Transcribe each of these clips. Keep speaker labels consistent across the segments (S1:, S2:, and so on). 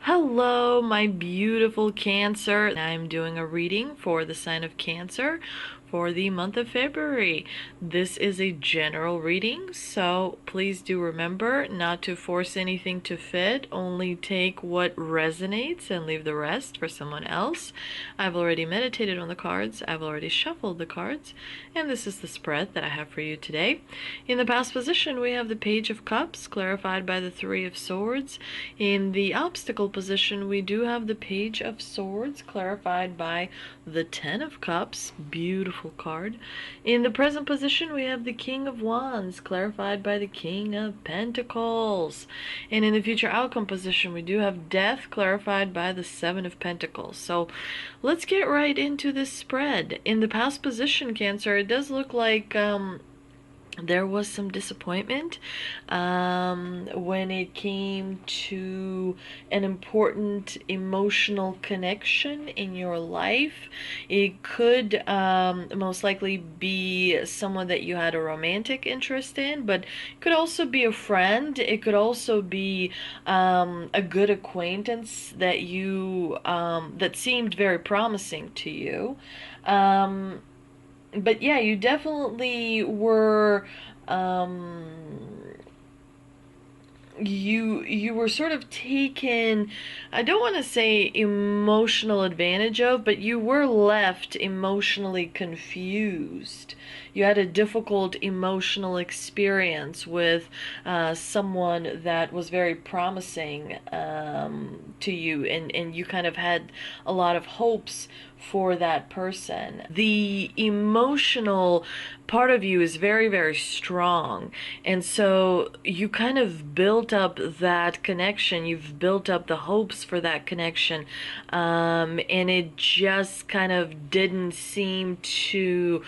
S1: Hello, my beautiful Cancer. I'm doing a reading for the sign of Cancer for the month of February. This is a general reading, so please do remember not to force anything to fit. Only take what resonates and leave the rest for someone else. I've already meditated on the cards. I've already shuffled the cards, and this is the spread that I have for you today. In the past position, we have the Page of Cups, clarified by the Three of Swords. In the obstacle position, we do have the Page of Swords, clarified by the Ten of Cups. Beautiful card. In the present position, we have the King of Wands, clarified by the King of Pentacles. And in the future outcome position, we do have Death, clarified by the Seven of Pentacles. So let's get right into this spread. In the past position, Cancer, it does look like there was some disappointment when it came to an important emotional connection in your life. It could most likely be someone that you had a romantic interest in, but it could also be a friend. It could also be a good acquaintance that you that seemed very promising to you. But yeah, you definitely were you were sort of taken, I don't want to say emotional advantage of, but you were left emotionally confused. You had a difficult emotional experience with someone that was very promising to you, and you kind of had a lot of hopes for that person. The emotional part of you is very, very strong. And so you kind of built up that connection. You've built up the hopes for that connection. And it just kind of didn't seem to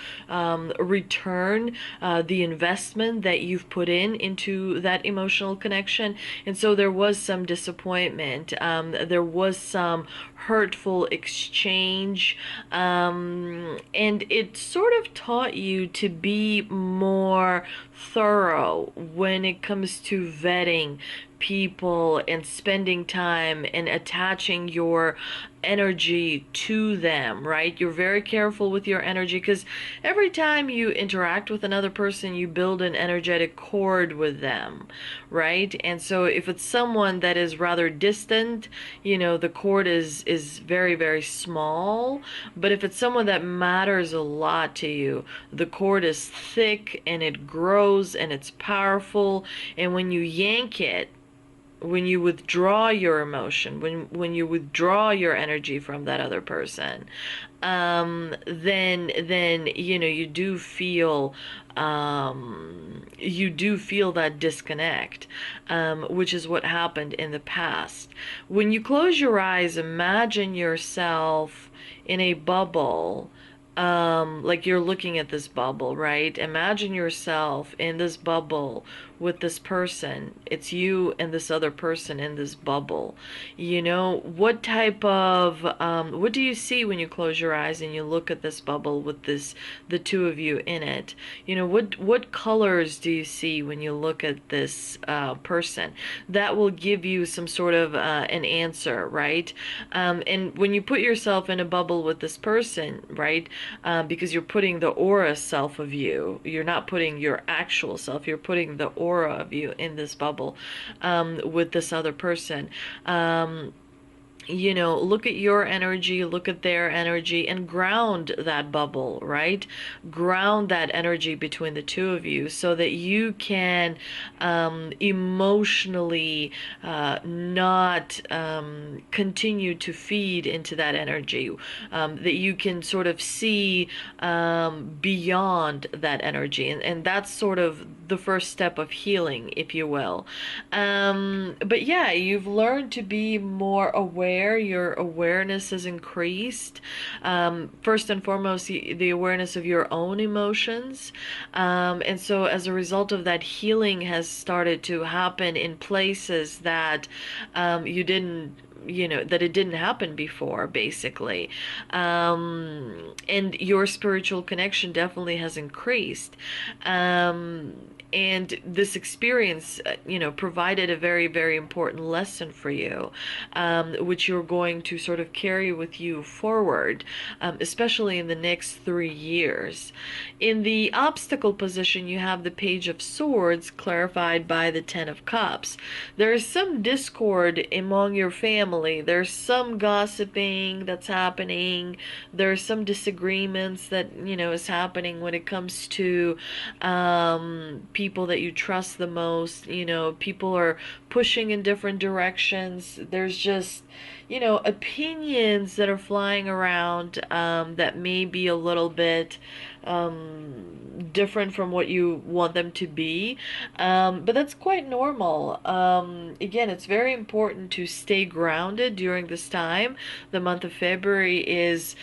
S1: return the investment that you've put into that emotional connection. And so there was some disappointment. There was some hurtful exchange, and it sort of taught you to be more thorough when it comes to vetting people and spending time and attaching your energy to them, right? You're very careful with your energy because every time you interact with another person, you build an energetic cord with them, right? And so if it's someone that is rather distant, the cord is very, very small. But if it's someone that matters a lot to you, the cord is thick and it grows and it's powerful. And when you yank it, when you withdraw your emotion, when you withdraw your energy from that other person, then you do feel that disconnect, which is what happened in the past. When you close your eyes, imagine yourself in a bubble, like you're looking at this bubble, right? Imagine yourself in this bubble with this person. It's you and this other person in this bubble. What type of what do you see when you close your eyes and you look at this bubble with the two of you in it? What colors do you see when you look at this person? That will give you some sort of an answer, right? And when you put yourself in a bubble with this person, right? Because you're putting the aura self of you. You're not putting your actual self. You're putting the aura of you in this bubble with this other person. Look at your energy, look at their energy, and ground that bubble, right? Ground that energy between the two of you so that you can emotionally not continue to feed into that energy, that you can sort of see beyond that energy. And that's sort of the first step of healing, if you will. But yeah, you've learned to be more aware. Your awareness has increased. First and foremost, the awareness of your own emotions. And so as a result of that, healing has started to happen in places that you didn't that it didn't happen before, basically. And your spiritual connection definitely has increased. And this experience, provided a very, very important lesson for you, which you're going to sort of carry with you forward, especially in the next 3 years. In the obstacle position, you have the Page of Swords, clarified by the Ten of Cups. There is some discord among your family. There's some gossiping that's happening. There's some disagreements that, is happening when it comes to people that you trust the most. People are pushing in different directions. There's just, opinions that are flying around that may be a little bit different from what you want them to be. But that's quite normal. Again, it's very important to stay grounded during this time. The month of February is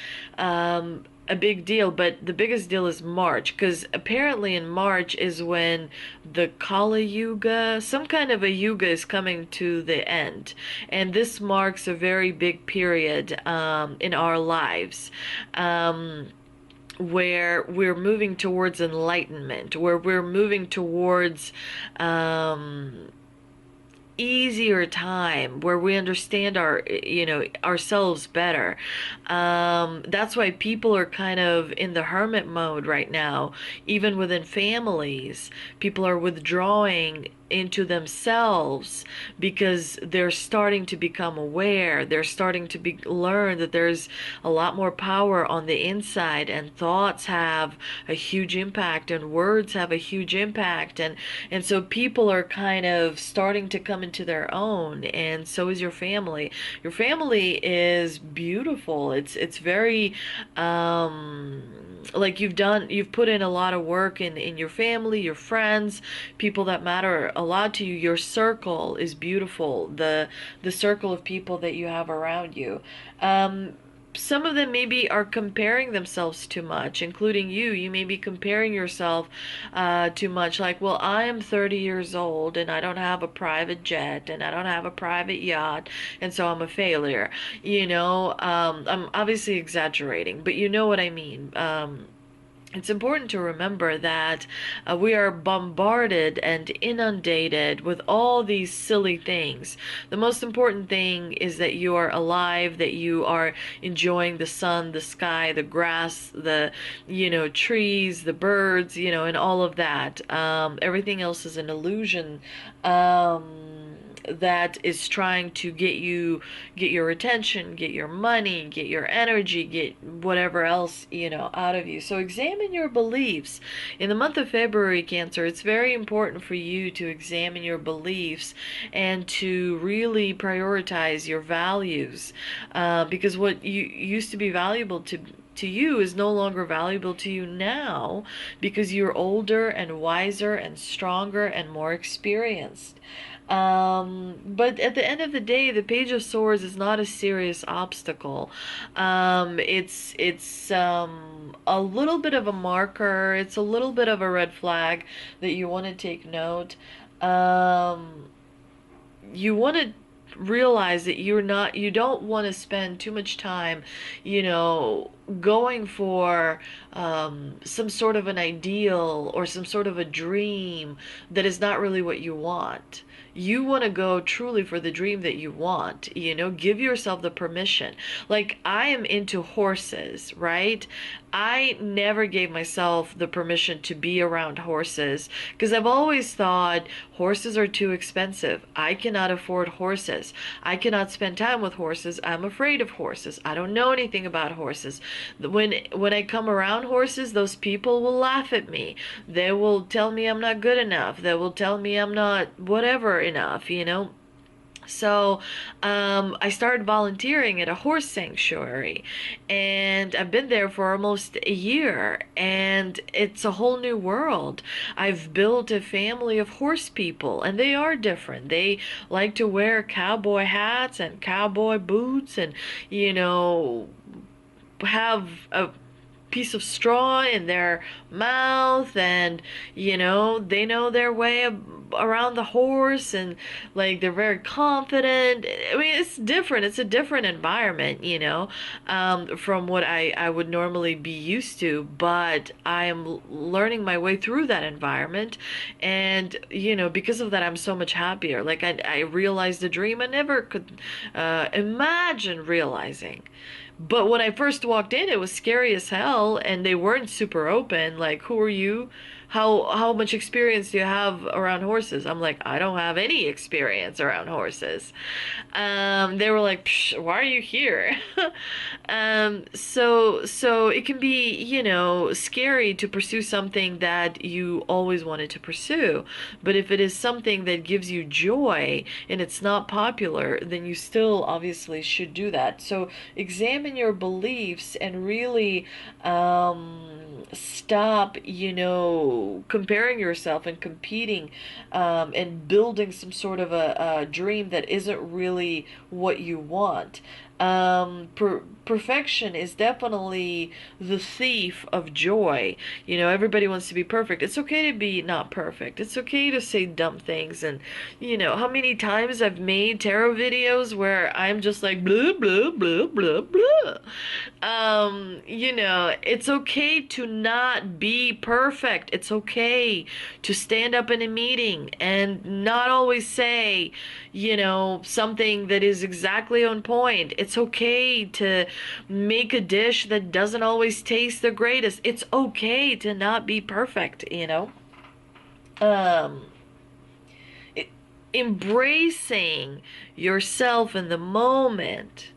S1: a big deal, but the biggest deal is March, because apparently in March is when the Kali Yuga, some kind of a yuga, is coming to the end, and this marks a very big period in our lives. Where we're moving towards enlightenment, where we're moving towards easier time, where we understand ourselves better. That's why people are kind of in the hermit mode right now. Even within families, people are withdrawing into themselves because they're starting to become aware. They're starting to learn that there's a lot more power on the inside, and thoughts have a huge impact, and words have a huge impact, and so people are kind of starting to come into their own, and so is your family. Your family is beautiful. It's very like you've put in a lot of work in your family, your friends, people that matter a lot to you. Your circle is beautiful. The circle of people that you have around you. Some of them maybe are comparing themselves too much, including you. You may be comparing yourself too much. Like, well, I am 30 years old and I don't have a private jet and I don't have a private yacht, and so I'm a failure. I'm obviously exaggerating, but you know what I mean. It's important to remember that we are bombarded and inundated with all these silly things. The most important thing is that you are alive, that you are enjoying the sun, the sky, the grass, the, trees, the birds, and all of that. Everything else is an illusion. That is trying to get your attention, get your money, get your energy, get whatever else, out of you. So examine your beliefs. In the month of February, Cancer, it's very important for you to examine your beliefs and to really prioritize your values, because what used to be valuable to you is no longer valuable to you now, because you're older and wiser and stronger and more experienced. But at the end of the day, the Page of Swords is not a serious obstacle. It's a little bit of a marker. It's a little bit of a red flag that you want to take note. You want to realize that you don't want to spend too much time, going for some sort of an ideal or some sort of a dream that is not really what you want. You want to go truly for the dream that you want. Give yourself the permission. Like, I am into horses, right? I never gave myself the permission to be around horses because I've always thought horses are too expensive. I cannot afford horses. I cannot spend time with horses. I'm afraid of horses. I don't know anything about horses. When I come around horses, those people will laugh at me. They will tell me I'm not good enough. They will tell me I'm not whatever enough. So I started volunteering at a horse sanctuary, and I've been there for almost a year, and it's a whole new world. I've built a family of horse people, and they are different. They like to wear cowboy hats and cowboy boots and, have a piece of straw in their mouth, and they know their way around the horse, and like they're very confident. I mean, it's different. It's a different environment, from what I would normally be used to, but I am learning my way through that environment. And, because of that, I'm so much happier. Like, I realized a dream I never could imagine realizing. But when I first walked in, it was scary as hell, and they weren't super open. Like, who are you? How much experience do you have around horses? I'm like, I don't have any experience around horses. They were like, Psh, why are you here? So it can be, scary to pursue something that you always wanted to pursue. But if it is something that gives you joy and it's not popular, then you still obviously should do that. So examine your beliefs and really stop, comparing yourself and competing, and building some sort of a dream that isn't really what you want. Perfection is definitely the thief of joy. Everybody wants to be perfect. It's okay to be not perfect. It's okay to say dumb things. And, how many times I've made tarot videos where I'm just like, blah, blah, blah, blah, blah. It's okay to not be perfect. It's okay to stand up in a meeting and not always say, something that is exactly on point. It's okay to make a dish that doesn't always taste the greatest. It's okay to not be perfect. Um, it, Embracing yourself in the moment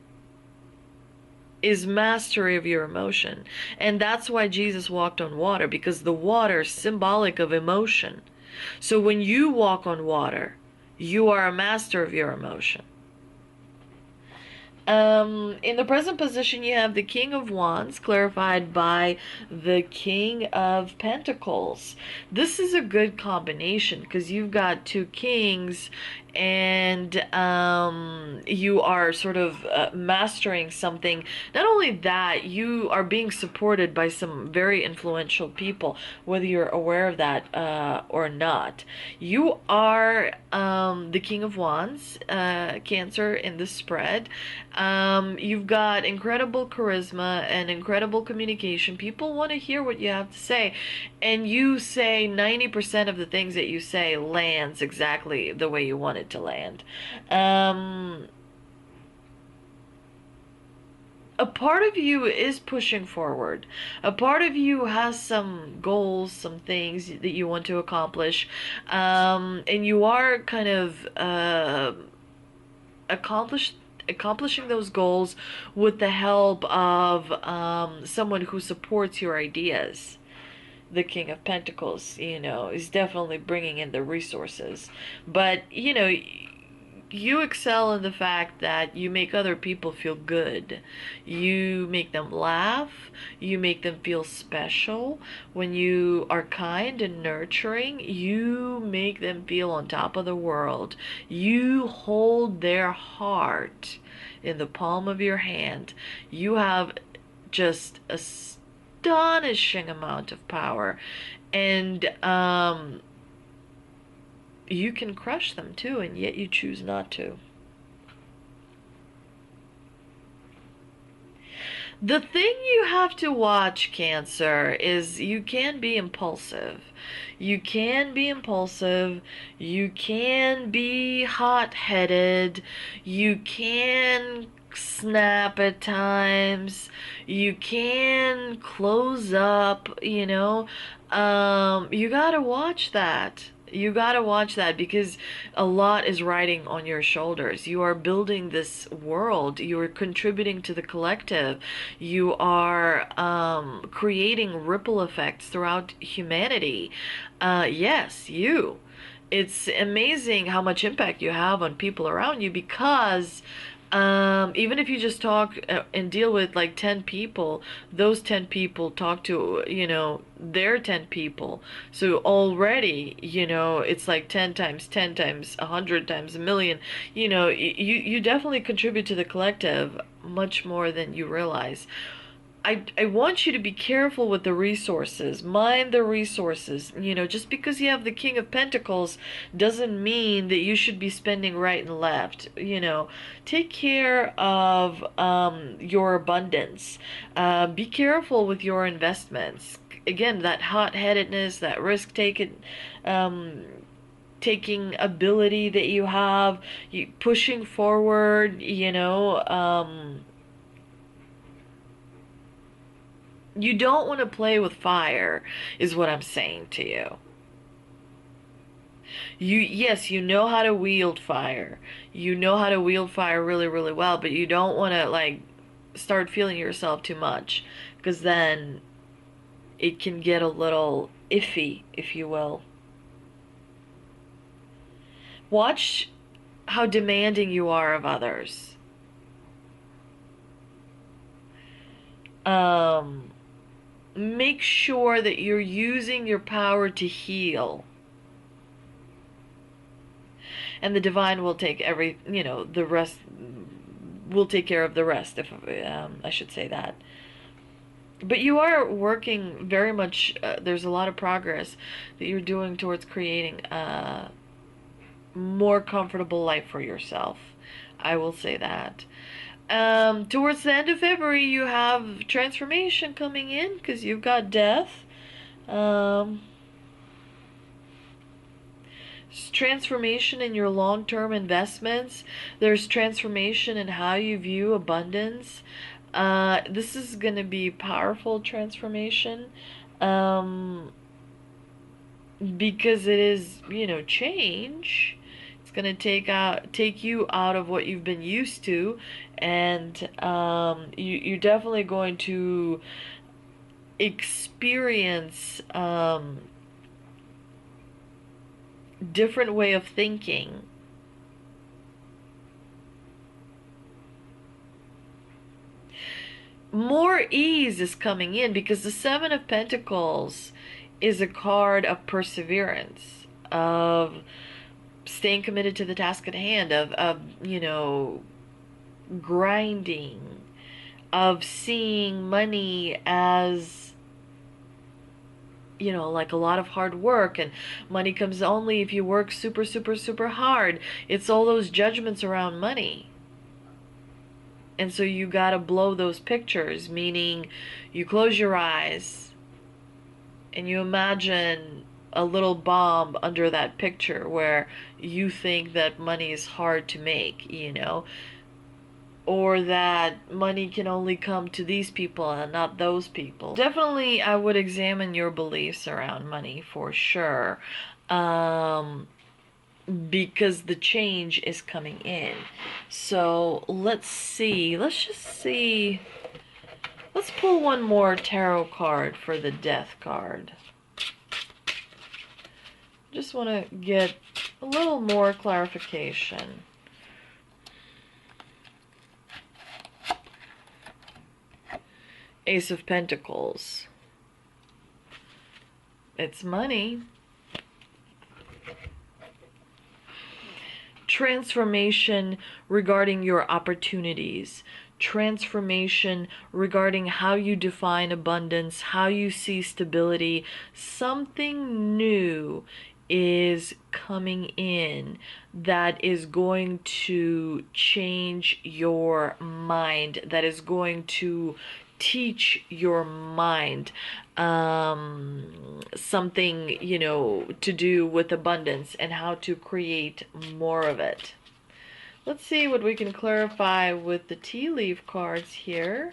S1: is mastery of your emotion. And that's why Jesus walked on water, because the water is symbolic of emotion. So when you walk on water, you are a master of your emotion. In the present position, you have the King of Wands clarified by the King of Pentacles. This is a good combination because you've got two kings, and you are sort of mastering something. Not only that, you are being supported by some very influential people, whether you're aware of that or not. You are the King of Wands, Cancer, in the spread. You've got incredible charisma and incredible communication. People want to hear what you have to say, and you say 90% of the things that you say lands exactly the way you want it to land. A part of you is pushing forward. A part of you has some goals, some things that you want to accomplish, and you are kind of accomplishing those goals with the help of someone who supports your ideas. The King of Pentacles, is definitely bringing in the resources. But, you excel in the fact that you make other people feel good. You make them laugh. You make them feel special. When you are kind and nurturing, you make them feel on top of the world. You hold their heart in the palm of your hand. You have just astonishing amount of power. And you can crush them too, and yet you choose not to. The thing you have to watch, Cancer, is you can be impulsive. You can be impulsive. You can be hot-headed. You can snap at times. You can close up, you gotta watch that. You gotta watch that because a lot is riding on your shoulders. You are building this world. You are contributing to the collective. You are creating ripple effects throughout humanity. Yes, you. It's amazing how much impact you have on people around you because even if you just talk and deal with like 10 people, those 10 people talk to, their 10 people. So already, it's like 10 times, 10 times, 100 times, a million. You definitely contribute to the collective much more than you realize. I want you to be careful with the resources. Mind the resources. You know, just because you have the King of Pentacles doesn't mean that you should be spending right and left. You know, take care of your abundance. Be careful with your investments. Again, that hot-headedness, that um, taking ability that you have, you pushing forward, you don't want to play with fire, is what I'm saying to you. Yes, you know how to wield fire. You know how to wield fire really, really well, but you don't want to like start feeling yourself too much, because then it can get a little iffy, if you will. Watch how demanding you are of others. Um, Make sure that you're using your power to heal. And the divine will take the rest will take care of the rest, if I should say that. But you are working very much, there's a lot of progress that you're doing towards creating a more comfortable life for yourself. I will say that. Towards the end of February, you have transformation coming in because you've got death. Transformation in your long-term investments. There's transformation in how you view abundance. This is going to be powerful transformation, because it is, change. It's going to take you out of what you've been used to, and you're definitely going to experience different way of thinking. More ease is coming in because the Seven of Pentacles is a card of perseverance, of staying committed to the task at hand, of grinding, of seeing money as, like a lot of hard work, and money comes only if you work super, super, super hard. It's all those judgments around money. And so you gotta blow those pictures, meaning you close your eyes and you imagine a little bomb under that picture where you think that money is hard to make, or that money can only come to these people and not those people. Definitely, I would examine your beliefs around money for sure. Because the change is coming in. So let's see. Let's just see. Let's pull one more tarot card for the death card. Just want to get a little more clarification. Ace of Pentacles. It's money. Transformation regarding your opportunities. Transformation regarding how you define abundance, how you see stability. Something new is coming in that is going to change your mind, that is going to teach your mind something, to do with abundance and how to create more of it. Let's see what we can clarify with the tea leaf cards here.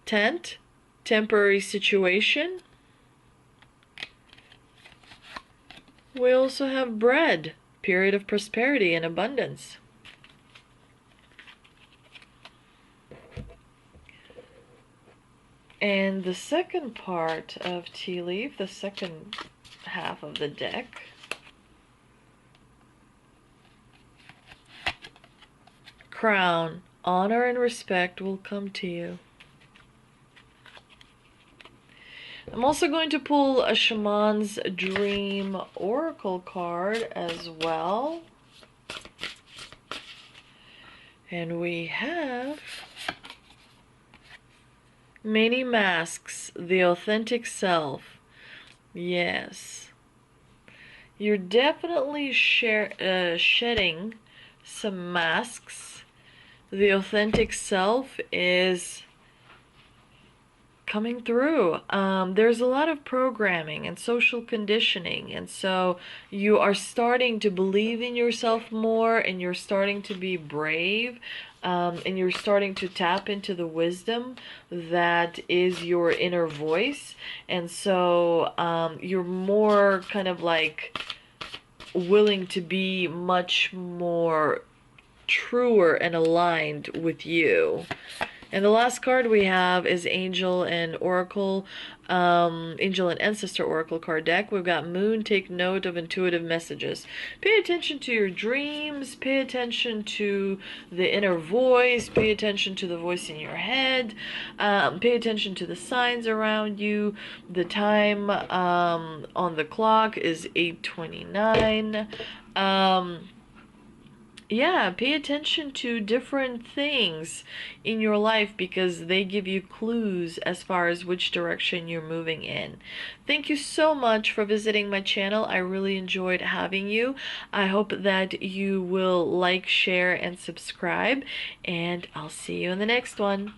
S1: Tent, temporary situation. We also have bread, period of prosperity and abundance. And the second part of tea leaf, the second half of the deck, crown, honor and respect will come to you. I'm also going to pull a Shaman's Dream Oracle card as well. And we have many masks, the authentic self. Yes. You're definitely shedding some masks. The authentic self is coming through. There's a lot of programming and social conditioning, and so you are starting to believe in yourself more, and you're starting to be brave, and you're starting to tap into the wisdom that is your inner voice, and so you're more kind of like willing to be much more truer and aligned with you. And the last card we have is Angel and Oracle, Angel and Ancestor Oracle card deck. We've got Moon, take note of intuitive messages. Pay attention to your dreams, pay attention to the inner voice, pay attention to the voice in your head, pay attention to the signs around you. The time on the clock is 8:29. Yeah, pay attention to different things in your life because they give you clues as far as which direction you're moving in. Thank you so much for visiting my channel. I really enjoyed having you. I hope that you will like, share, and subscribe, and I'll see you in the next one.